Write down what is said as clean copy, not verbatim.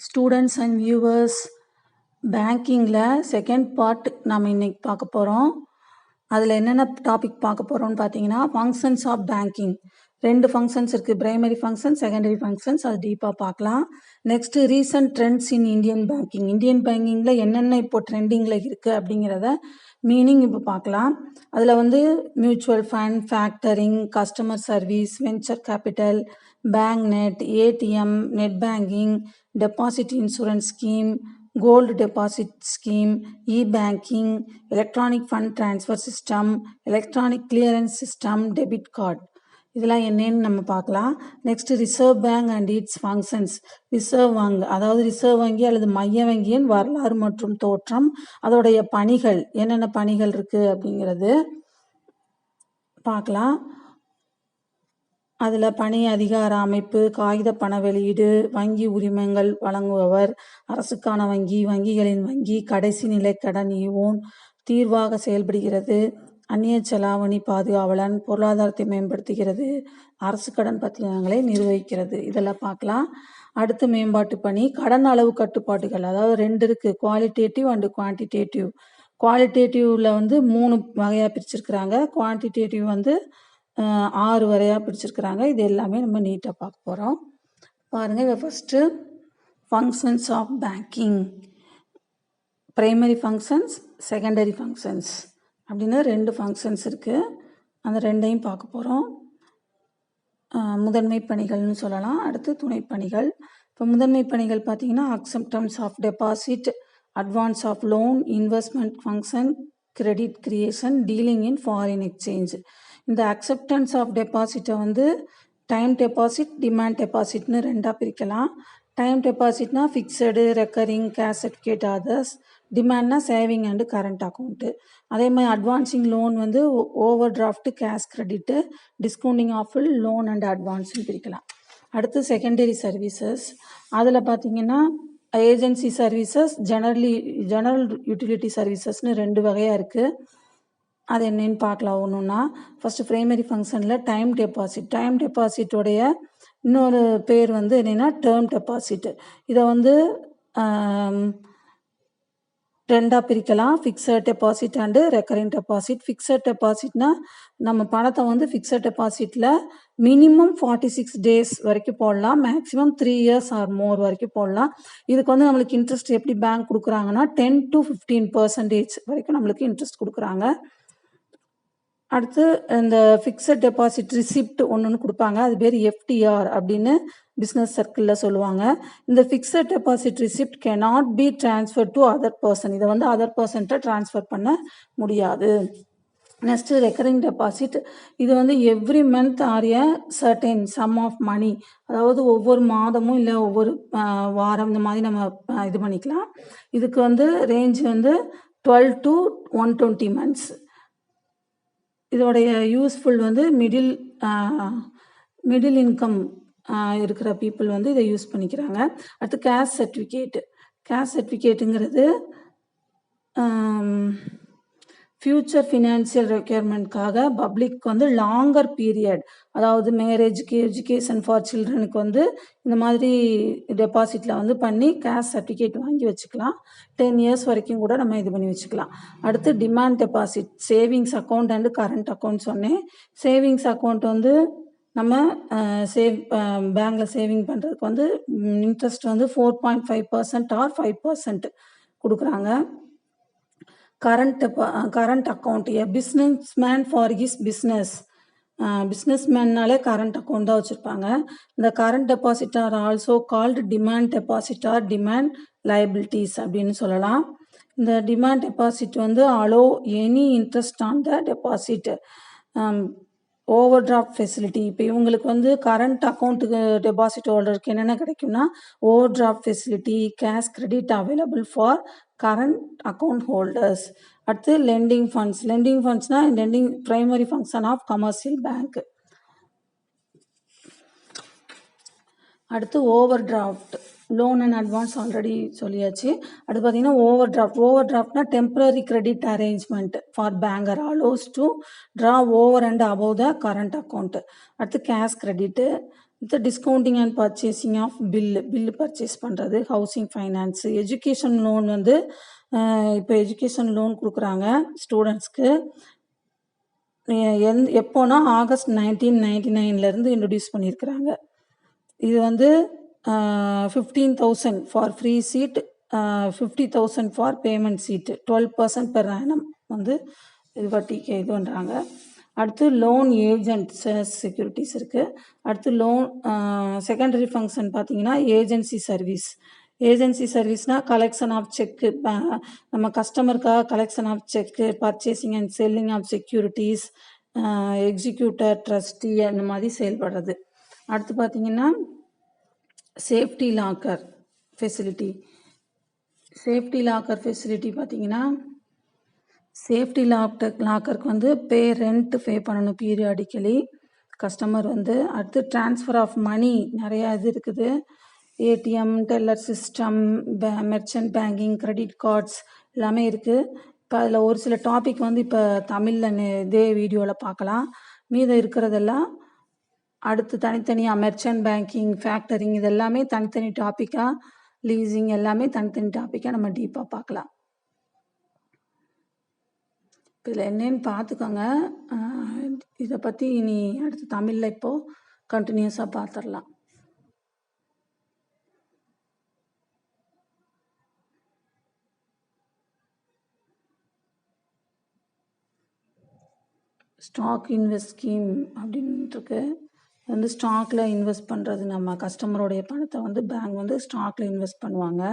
Students and viewers, பேங்கிங்கில் second part நம்ம இன்னைக்கு பார்க்க போகிறோம். அதில் என்னென்ன டாபிக் பார்க்க போகிறோம்னு பார்த்தீங்கன்னா, ஃபங்க்ஷன்ஸ் ஆஃப் பேங்கிங். ரெண்டு ஃபங்க்ஷன்ஸ் இருக்குது, பிரைமரி ஃபங்க்ஷன், செகண்டரி ஃபங்க்ஷன்ஸ். அது டீப்பாக பார்க்கலாம். Next recent trends in Indian banking. Indian பேங்கிங்கில் என்னென்ன இப்போ ட்ரெண்டிங்கில் இருக்குது அப்படிங்கிறத மீனிங் இப்போ பார்க்கலாம். அதில் வந்து mutual fund, factoring, customer service, venture capital, bank net, ATM, net banking, deposit insurance scheme, gold deposit scheme, e-banking, electronic fund transfer system, electronic clearance system, debit card. இதெல்லாம் என்னன்னு நம்ம பார்க்கலாம். Next reserve bank and it's functions. Reserve வங்கி, அதாவது reserve வங்கி அல்லது மைய வங்கியின் வரலாறு மற்றும் தோற்றம், அதோடைய பணிகள், என்னென்ன பணிகள் இருக்கு அப்படிங்கிறது பார்க்கலாம். அதில் பணி அதிகார அமைப்பு, காகித பண வெளியீடு, வங்கி உரிமங்கள் வழங்குபவர், அரசுக்கான வங்கி, வங்கிகளின் வங்கி, கடைசி நிலை கடன் ஈவோன், தீர்வாக செயல்படுகிறது, அந்நிய செலாவணி பாதுகாவலன், பொருளாதாரத்தை மேம்படுத்துகிறது, அரசு கடன் பத்திரங்களை நிர்வகிக்கிறது. இதெல்லாம் பார்க்கலாம். அடுத்து மேம்பாட்டு பணி, கடன் அளவு கட்டுப்பாடுகள். அதாவது ரெண்டு இருக்கு, குவாலிட்டேட்டிவ் அண்ட் குவான்டிடேட்டிவ். குவாலிட்டேட்டிவ்ல வந்து 3 வகையாக பிரிச்சிருக்கிறாங்க. குவான்டிடேட்டிவ் வந்து 6 வரையாக பிரிச்சிருக்கிறாங்க. இது எல்லாமே நம்ம நீட்டாக பார்க்க போகிறோம். பாருங்கள், இதை first functions of banking, primary functions, secondary functions அப்படின்னு 2 ஃபங்க்ஷன்ஸ் இருக்குது. அந்த ரெண்டையும் பார்க்க போகிறோம். முதன்மை பணிகள்னு சொல்லலாம். அடுத்து துணை பணிகள். இப்போ முதன்மை பணிகள் பார்த்தீங்கன்னா, acceptance of deposit, advance of loan, investment function, credit creation, dealing in foreign exchange. இந்த அக்செப்டன்ஸ் ஆஃப் டெபாசிட்டை வந்து டைம் டெபாசிட், டிமாண்ட் டெபாசிட்னு ரெண்டாக பிரிக்கலாம். டைம் டெபாசிட்னா fixed, recurring, cash certificate, others. டிமாண்ட்னா சேவிங் அண்டு கரண்ட் அக்கௌண்ட்டு. அதே மாதிரி அட்வான்சிங் லோன் வந்து overdraft, cash credit, discounting of loan and அட்வான்ஸ்னு பிரிக்கலாம். அடுத்து செகண்டரி சர்வீசஸ். அதில் பார்த்தீங்கன்னா ஏஜென்சி சர்வீசஸ், ஜெனரல் யூட்டிலிட்டி சர்வீசஸ்னு 2 வகையாக இருக்குது. அது என்னன்னு பார்க்கலாம் ஒன்றுன்னா. ஃபஸ்ட்டு ப்ரைமரி ஃபங்க்ஷனில் டைம் டெபாசிட். டைம் டெபாசிட்டோடைய இன்னொரு பேர் வந்து என்னென்னா டேர்ம் டெபாசிட். இதை வந்து ரெண்டாக பிரிக்கலாம், fixed deposit and recurring deposit. Fixed டெபாசிட்னா நம்ம பணத்தை வந்து ஃபிக்ஸட் டெபாசிட்டில் மினிமம் 46 days வரைக்கும் போடலாம், மேக்ஸிமம் 3 years ஆர் மோர் வரைக்கும் போடலாம். இதுக்கு வந்து நம்மளுக்கு இன்ட்ரெஸ்ட் எப்படி பேங்க் கொடுக்குறாங்கன்னா 10 to 15% வரைக்கும் நம்மளுக்கு இன்ட்ரெஸ்ட் கொடுக்குறாங்க. அடுத்து இந்த ஃபிக்ஸட் டெபாசிட் ரிசிப்ட் ஒன்று கொடுப்பாங்க, அது பேர் எஃப்டிஆர் அப்படின்னு பிஸ்னஸ் சர்க்கிளில் சொல்லுவாங்க. இந்த fixed deposit receipt cannot be transfer to other person. இதை வந்து அதர் பர்சன்ட்ட டிரான்ஸ்ஃபர் பண்ண முடியாது. Next recurring deposit. இது வந்து every month or a certain sum of money, அதாவது ஒவ்வொரு மாதமும் இல்லை ஒவ்வொரு வாரம் இந்த மாதிரி நம்ம இது பண்ணிக்கலாம். இதுக்கு வந்து ரேஞ்ச் வந்து 12 to 120 months. இதோடைய யூஸ்ஃபுல் வந்து மிடில் இன்கம் இருக்கிற பீப்புள் வந்து இதை யூஸ் பண்ணிக்கிறாங்க. அடுத்து கேஷ் சர்டிஃபிகேட். கேஷ் சர்டிஃபிகேட்டுங்கிறது ஃப்யூச்சர் ஃபினான்சியல் ரெக்யர்மெண்ட்காக பப்ளிக் வந்து லாங்கர் பீரியட், அதாவது மேரேஜுக்கு, எஜுகேஷன் ஃபார் சில்ட்ரனுக்கு வந்து இந்த மாதிரி டெபாசிட்டில் வந்து பண்ணி கேஷ் சர்டிஃபிகேட் வாங்கி வச்சுக்கலாம். 10 years வரைக்கும் கூட நம்ம இது பண்ணி வச்சுக்கலாம். அடுத்து demand deposit, savings account and current account சொன்னேன். சேவிங்ஸ் அக்கௌண்ட் வந்து நம்ம பேங்கில் சேவிங் பண்ணுறதுக்கு வந்து இன்ட்ரெஸ்ட் வந்து 4.5% ஆர் 5% கொடுக்குறாங்க. Current account, a businessman for his business. Business மேன்னாலே கரண்ட் அக்கௌண்ட் தான் வச்சுருப்பாங்க. இந்த current deposit or also called demand deposit or demand liabilities அப்படின்னு சொல்லலாம். இந்த டிமாண்ட் டெபாசிட் வந்து allow any interest on the deposit, overdraft facility. இப்போ இவங்களுக்கு வந்து கரண்ட் அக்கௌண்ட்டுக்கு டெபாசிட் ஹோல்டருக்கு என்னென்ன கிடைக்கும்னா overdraft facility, cash credit available for current account holders. அடுத்து லெண்டிங் ஃபண்ட்ஸ். லெண்டிங் ஃபண்ட்ஸ்னா lending primary function of commercial bank. அடுத்து overdraft, loan and advance already சொல்லியாச்சு. அடுத்து பார்த்தீங்கன்னா ஓவர் டிராஃப்ட்னா temporary credit arrangement for banker allows to draw over and above the current account. அடுத்து cash credit. இந்த discounting and purchasing of bill purchase பண்ணுறது, housing finance, education loan வந்து இப்போ எஜுகேஷன் லோன் கொடுக்குறாங்க ஸ்டூடெண்ட்ஸ்க்கு. எப்போனா ஆகஸ்ட் 1999 இன்ட்ரடியூஸ் பண்ணியிருக்கிறாங்க. இது வந்து 15,000 for free seat, 50,000 for payment seat, 12% per annum வந்து இது வட்டிக்கு இது பண்ணுறாங்க. அடுத்து லோன் ஏஜென்ட் செக்யூரிட்டிஸ் இருக்குது. அடுத்து லோன் செகண்டரி ஃபங்க்ஷன் பார்த்தீங்கன்னா ஏஜென்சி சர்வீஸ். ஏஜென்சி சர்வீஸ்னால் கலெக்ஷன் ஆஃப் செக்கு, நம்ம கஸ்டமருக்காக collection of cheque, purchasing and selling of securities, executor, trustee அந்த மாதிரி செயல்படுறது. அடுத்து பார்த்தீங்கன்னா safety locker facility. Safety locker facility பார்த்தீங்கன்னா சேஃப்டி லாக்கருக்கு வந்து ரெண்ட் பே பண்ணணும் பீரியாடிக்கலி கஸ்டமர் வந்து. அடுத்து ட்ரான்ஸ்ஃபர் ஆஃப் மணி நிறையா இது இருக்குது. ATM, teller system, merchant banking, credit cards எல்லாமே இருக்குது. இப்போ அதில் ஒரு சில டாபிக் வந்து இப்போ தமிழில் இதே வீடியோவில் பார்க்கலாம். மீதம் இருக்கிறதெல்லாம் அடுத்து தனித்தனியாக மெர்ச்சன்ட் பேங்கிங், ஃபேக்டரிங் இதெல்லாமே தனித்தனி டாப்பிக்காக, லீசிங் எல்லாமே தனித்தனி டாப்பிக்காக நம்ம டீப்பாக பார்க்கலாம். இப்போ இதில் என்னன்னு பார்த்துக்கோங்க. இதை பற்றி இனி அடுத்து தமிழில் இப்போது கண்டினியூஸாக பார்த்துடலாம். ஸ்டாக் இன்வெஸ்ட் ஸ்கீம் அப்படின்ட்டுருக்கு. வந்து ஸ்டாக்கில் இன்வெஸ்ட் பண்ணுறது, நம்ம கஸ்டமருடைய பணத்தை வந்து பேங்க் வந்து ஸ்டாக்கில் இன்வெஸ்ட் பண்ணுவாங்க.